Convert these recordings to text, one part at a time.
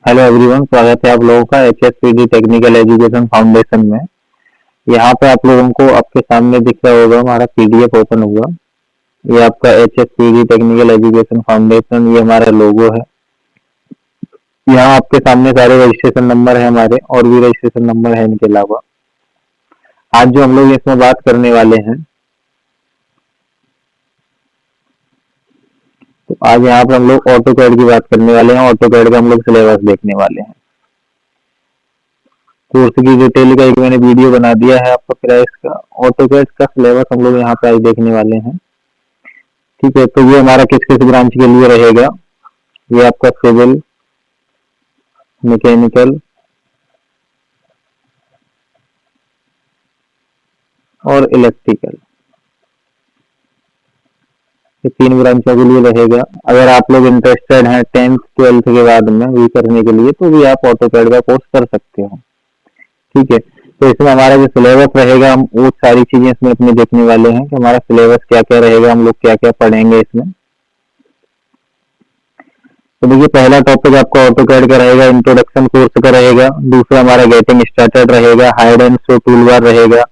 Hello everyone, स्वागत है आप लोगों का HSPD टेक्निकल एजुकेशन फाउंडेशन में। यहाँ पे आप लोगों को आपके सामने दिख रहा होगा हमारा PDF ओपन हुआ। ये आपका HSPD टेक्निकल एजुकेशन फाउंडेशन, ये हमारा लोगो है। यहाँ आपके सामने सारे रजिस्ट्रेशन नंबर है हमारे, और भी रजिस्ट्रेशन नंबर है इनके अलावा। आज जो हम लोग इसमें बात करने वाले हैं, तो आज यहाँ पे हम लोग ऑटोकैड की बात करने वाले हैं। ऑटोकैड का हम लोग सिलेबस देखने वाले हैं। कोर्स की डिटेल का एक मैंने वीडियो बना दिया है आपको क्रैश का। ऑटोकैड का सिलेबस हम लोग यहाँ पे आज देखने वाले हैं। ठीक है, तो ये हमारा किस किस ब्रांच के लिए रहेगा। ये आपका सिविल, मैकेनिकल और इलेक्ट्रिकल, ये 3 ब्रांचों के लिए रहेगा। अगर आप लोग इंटरेस्टेड हैं 10th 12th के बाद में भी करने के लिए, तो भी आप ऑटोकैड का कोर्स कर सकते हो। ठीक है, तो इसमें हमारा जो सिलेबस रहेगा, हम वो सारी चीजें इसमें अपने देखने वाले हैं कि हमारा सिलेबस क्या क्या रहेगा, हम लोग क्या क्या पढ़ेंगे इसमें। तो देखिए, पहला टॉपिक आपका ऑटोकैड का रहेगा, इंट्रोडक्शन कोर्स का रहेगा। दूसरा हमारा गेटिंग स्टार्टेड रहेगा, hide and show tool bar रहेगा,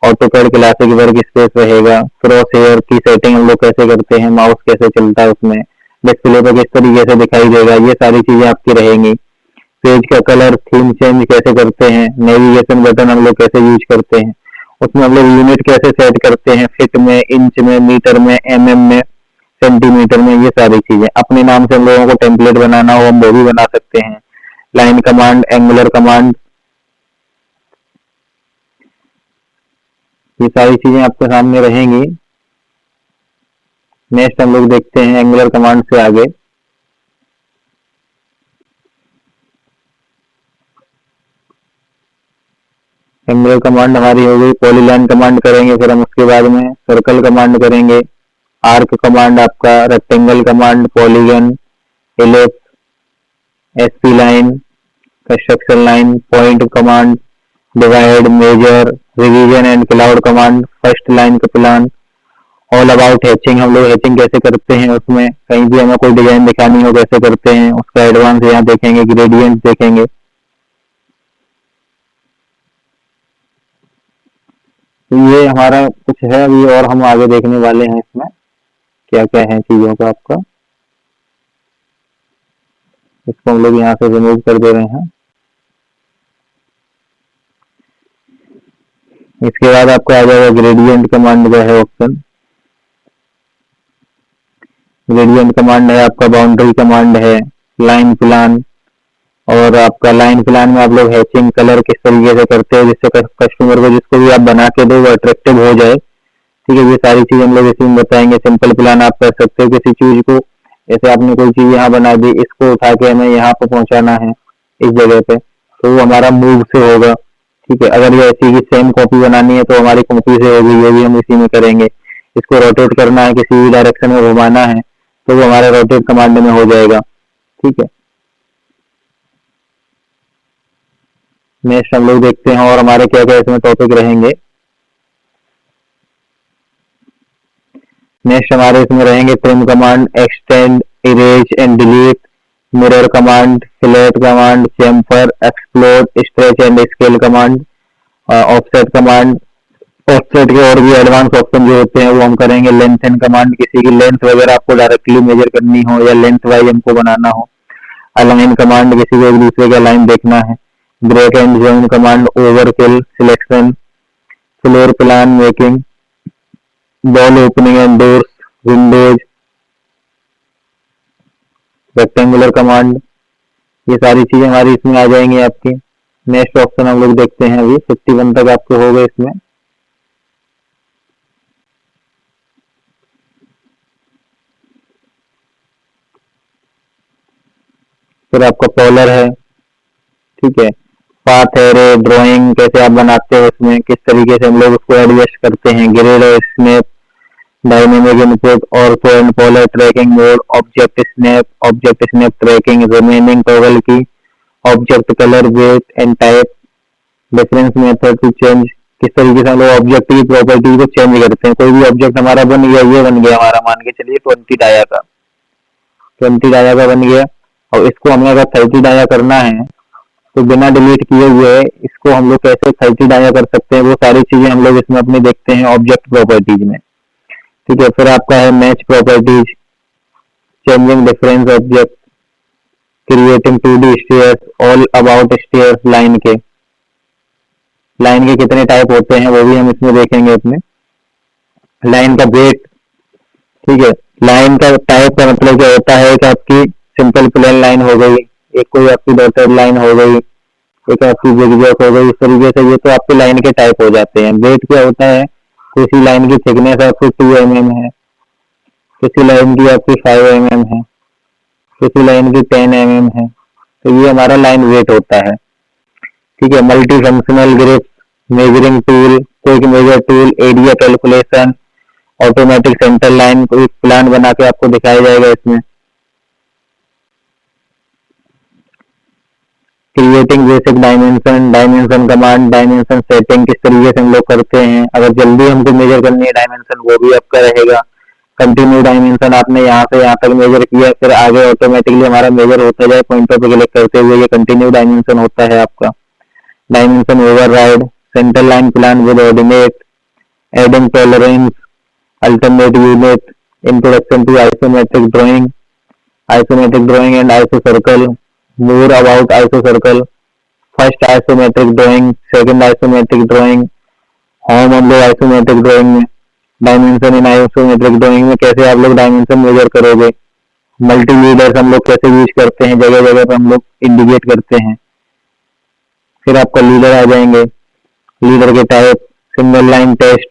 ऑटोकैड क्लासिक वर्क स्पेस रहेगा, क्रॉस हेयर की सेटिंग हम लोग कैसे करते हैं, माउस कैसे चलता है उसमें, डिस्प्ले पर किस तरीके से दिखाई देगा, ये सारी चीजें आपकी रहेंगी। पेज का कलर, थीम चेंज कैसे करते हैं, नेविगेशन बटन हम लोग कैसे यूज करते हैं, उसमें हम लोग यूनिट कैसे सेट करते हैं, फीट में, इंच में, मीटर में, mm में, सेंटीमीटर में, ये सारी चीजें। अपने नाम से हम लोगों को टेम्पलेट बनाना हो, हम वो भी बना सकते हैं। लाइन कमांड, एंगुलर कमांड, ये सारी चीजें आपके सामने रहेंगी। नेक्स्ट हम लोग देखते हैं एंगुलर कमांड से आगे। एंगुलर कमांड हमारी हो गई। पॉलीलाइन कमांड करेंगे, फिर हम उसके बाद में सर्कल कमांड करेंगे, आर्क कमांड आपका, rectangle command, polygon, ellipse, spline, construction line, point command, divide, measure, revision and cloud command, first line का प्लान, ऑल अबाउट हैचिंग, हम लोग हैचिंग कैसे करते हैं, उसमें कहीं भी हमें कोई डिजाइन दिखानी हो कैसे करते हैं, उसका एडवांस यहाँ देखेंगे, ग्रेडियंट देखेंगे। तो ये हमारा कुछ है अभी, और हम आगे देखने वाले हैं इसमें क्या क्या है चीजों का आपका। इसको हम लोग यहाँ से रिमूव कर दे रहे हैं। इसके बाद आपका आ जाएगा ग्रेडियंट कमांड का है ऑप्शन। ग्रेडियंट कमांड है आपका, बाउंड्री कमांड है, लाइन प्लान, और आपका लाइन प्लान में आप लोग हैचिंग कलर किस तरीके से करते हो जिससे कस्टमर को, जिसको भी आप बना के दो, वो अट्रैक्टिव हो जाए। ठीक है, ये सारी चीज हम लोग इसी में बताएंगे। सिंपल प्लान आप कर सकते हो किसी चीज को, जैसे आपने कोई चीज यहाँ बना दी, इसको उठा के हमें यहाँ पे पहुंचाना है इस जगह पे, तो वो हमारा मूव से होगा। ठीक है, अगर ये ऐसी की सेम कॉपी बनानी है तो हमारी कॉपी से होगी, ये भी हम इसी में करेंगे। इसको रोटेट करना है, किसी भी डायरेक्शन में घुमाना है, तो वो हमारे रोटेट कमांड में हो जाएगा। ठीक है, नेक्स्ट हम लोग देखते हैं और हमारे क्या क्या इसमें टॉपिक रहेंगे। नेक्स्ट हमारे इसमें रहेंगे trim command, extend, erase and delete, mirror command, fillet command, Chemphar, explode, stretch and scale command, offset command. Offset के और भी एडवांस ऑप्शन जो होते हैं वो हम करेंगे। लेंथन कमांड, किसी की लेंथ वगैरह आपको डायरेक्टली मेजर करनी हो या लेंथ वाइज हमको बनाना हो। अलाइन कमांड, किसी को एक दूसरे का लाइन देखना है। Break and join command, overkill, selection, floor plan making, wall opening and doors, windows, rectangular command, ये सारी चीजें हमारी इसमें आ जाएंगी आपकी। नेक्स्ट ऑप्शन हम लोग देखते हैं, अभी 51 तक आपके हो गए इसमें। फिर आपका पॉलर है, ठीक है, पाथ है, रे, ड्राइंग कैसे आप बनाते हो, उसमें किस तरीके से हम लोग उसको एडजस्ट करते हैं, ग्रिड और snap, dynamic input, ortho and polar tracking mode, object snap tracking, remaining toggle की, object colour, weight and type, difference method to change, किस तरीके से हम लोग ऑब्जेक्ट की प्रॉपर्टी को चेंज करते हैं। कोई भी ऑब्जेक्ट हमारा बन गया, ये बन गया हमारा, मान के चलिए 20 डाया का बन गया। और इसको हमें अगर 30 डाया करना है तो बिना डिलीट किए हुए इसको हम लोग कैसे 30 डाया कर सकते हैं, वो सारी चीजें हम लोग इसमें अपने देखते हैं ऑब्जेक्ट प्रॉपर्टीज में। ठीक है, फिर आपका है match properties, changing difference object, creating 2D stairs, all about stairs, line के कितने टाइप होते हैं वो भी हम इसमें देखेंगे अपने। लाइन का वेट, ठीक है, लाइन का टाइप का मतलब क्या होता है कि आपकी सिंपल प्लेन लाइन हो गई, एक कोई आपकी डॉटेड लाइन हो गई, एक आपकी जिगजैग हो गई, इस तरीके से ये तो आपके लाइन के टाइप हो जाते हैं। वेट क्या होता है, किसी लाइन की थिकनेस आपकी 2 mm है, किसी लाइन की आपकी 5 mm है, किसी लाइन की 10 mm है, तो ये हमारा लाइन वेट होता है। ठीक है, multi functional grips, measuring tool, quick measure tool, area calculation, automatic centre line, कोई प्लान बना के आपको दिखाया जाएगा इसमें। Creating basic dimension, dimension command, dimension setting किस तरीके से हम लोग करते हैं, अगर जल्दी हमको मेजर करनी है डायमेंशन वो भी आपका रहेगा। कंटिन्यू डायमेंशन, आपने यहाँ से यहाँ तक मेजर किया, फिर आगे ऑटोमेटिकली हमारा मेजर होता जाए पॉइंटर पे क्लिक करते हुए, ये कंटिन्यू डायमेंशन होता है आपका। Dimension override, centre line plan with ordinate, adding tolerance, alternate unit, introduction to isometric drawing and iso circle, more about iso circle, first isometric drawing, second isometric drawing, होम हम लोग isometric drawing में, dimension in isometric drawing में कैसे आप लोग dimension measure करोगे, multi leaders हम लोग कैसे यूज करते हैं, जगह जगह पर हम लोग इंडिकेट करते हैं। फिर आपका लीडर आ जाएंगे, लीडर के टाइप, सिंगल लाइन टेस्ट,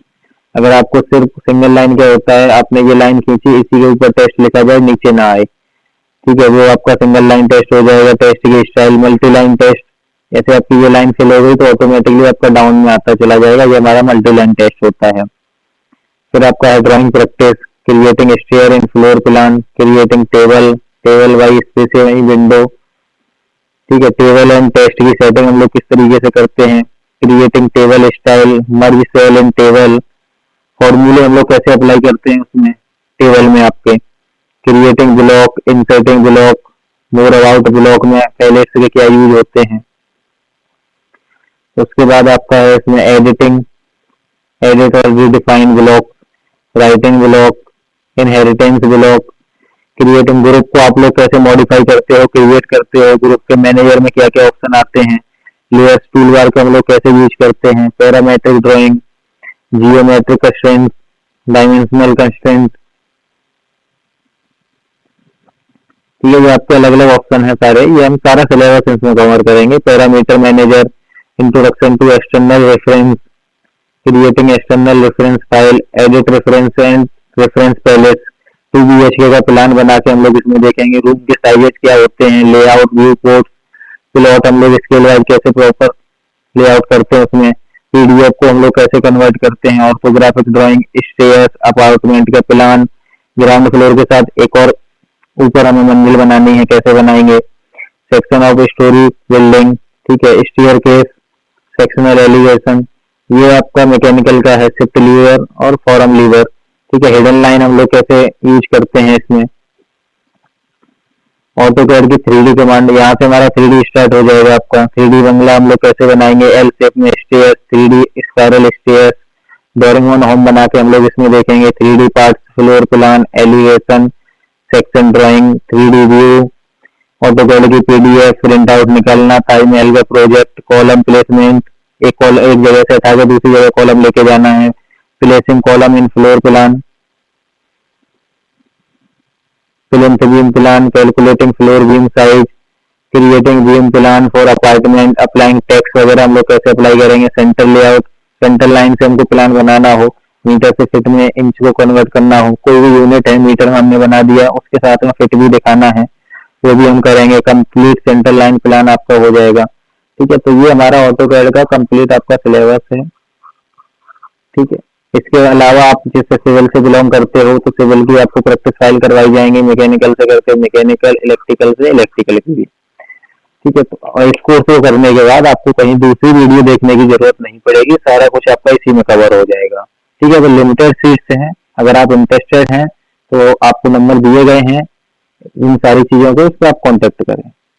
अगर आपको सिर्फ सिंगल लाइन क्या होता है, आपने ये लाइन खींची, इसी के ऊपर टेस्ट लिखा जाए, नीचे ना आए, ठीक है, वो आपका सिंगल लाइन टेस्ट हो जाएगा। टेस्ट की स्टाइल, मल्टी लाइन टेस्ट, जैसे आपकी ये लाइन फिल हो गई तो ऑटोमेटिकली आपका डाउन में आता चला जाएगा, ये हमारा मल्टी लाइन टेस्ट होता है। फिर आपका है drawing practice, creating stair in floor plan, creating table wise space window, ठीक है, टेबल एंड टेस्ट की सेटिंग हम लोग किस तरीके से करते हैं, creating table style, merge cell in table, फॉर्मूले हम लोग कैसे अप्लाई करते हैं उसमें टेबल में आपके, creating block, inserting block, more about block में पहले इसके क्या यूज होते हैं। उसके बाद आपका है इसमें एडिटिंग, एडिट और redefine block, writing block, inheritance block, creating group को आप लोग कैसे मॉडिफाई करते हो, क्रिएट करते हो, ग्रुप के मैनेजर में क्या क्या ऑप्शन आते हैं, लेयर्स टूल बार को हम लोग कैसे यूज करते हैं, parametric drawing, geometric constraint, dimensional constraint, ये आपके अलग अलग ऑप्शन है सारे, ये हम सारा सिलेबस इसमें कवर करेंगे। Parameter manager, introduction to external reference, creating external reference file, edit reference and reference palette, 2 BHK का प्लान बना के हम लोग इसमें देखेंगे। रूम के साइजेस क्या होते हैं, लेआउट, व्यू पोर्ट, प्लॉट हम लोग स्केल वाइज कैसे प्रॉपर लेआउट करते हैं उसमें, PDF को हम लोग कैसे कन्वर्ट करते हैं, ऑर्थोग्राफिक ड्राइंग, स्टेयर्स, अपार्टमेंट का प्लान, ग्राउंड फ्लोर के साथ एक और ऊपर हमें मंजिल बनानी है, कैसे बनाएंगे, सेक्शन ऑफ स्टोरी बिल्डिंग, ठीक है, स्टेयर केस, सेक्शनल एलिवेशन, ये आपका मैकेनिकल का है, शिफ्ट लीवर और फॉर्म लीवर, ठीक है, हिडन लाइन हम लोग कैसे यूज करते हैं इसमें, ऑटोकैड की 3D कमांड, यहाँ से हमारा 3D स्टार्ट हो जाएगा आपका। 3D बंगला हम लोग कैसे बनाएंगे, एल शेप में stairs, 3D spiral stairs, डोरिंग on home बना के हम लोग इसमें देखेंगे। 3D parts, floor plan, elevation, section drawing, 3D view, AutoCAD की PDF प्रिंट आउट निकालना, ताजमहल का प्रोजेक्ट, कॉलम प्लेसमेंट, एक जगह से उठा के दूसरी जगह कॉलम लेके जाना है, placing column in floor plan, plinth beam plan, calculating floor beam size, creating beam plan for apartment, applying tax वगैरह हम लोग कैसे अप्लाई करेंगे। सेंटर लेआउट, सेंटर लाइन से हमको प्लान बनाना हो, मीटर से फीट में इंच को कन्वर्ट करना हो, कोई भी यूनिट है मीटर में हमने बना दिया, उसके साथ में फीट भी दिखाना है, वो भी हम करेंगे। कंप्लीट सेंटर लाइन प्लान आपका हो जाएगा, ठीक है। तो ये हमारा ऑटोकैड का कंप्लीट आपका सिलेबस है, ठीक है। इसके अलावा आप जिससे सिविल से बिलोंग करते हो तो सिविल की आपको प्रैक्टिस फाइल करवाई जाएंगी, मैकेनिकल से करते हो मैकेनिकल, इलेक्ट्रिकल से इलेक्ट्रिकल की भी, ठीक है। और इस कोर्स को करने के बाद आपको कहीं दूसरी वीडियो देखने की जरूरत नहीं पड़ेगी, सारा कुछ आपका इसी में कवर हो जाएगा, ठीक है। तो लिमिटेड सीट्स हैं, अगर आप इंटरेस्टेड हैं तो आपको नंबर दिए गए हैं, इन सारी चीजों को इस पर आप कॉन्टेक्ट करें।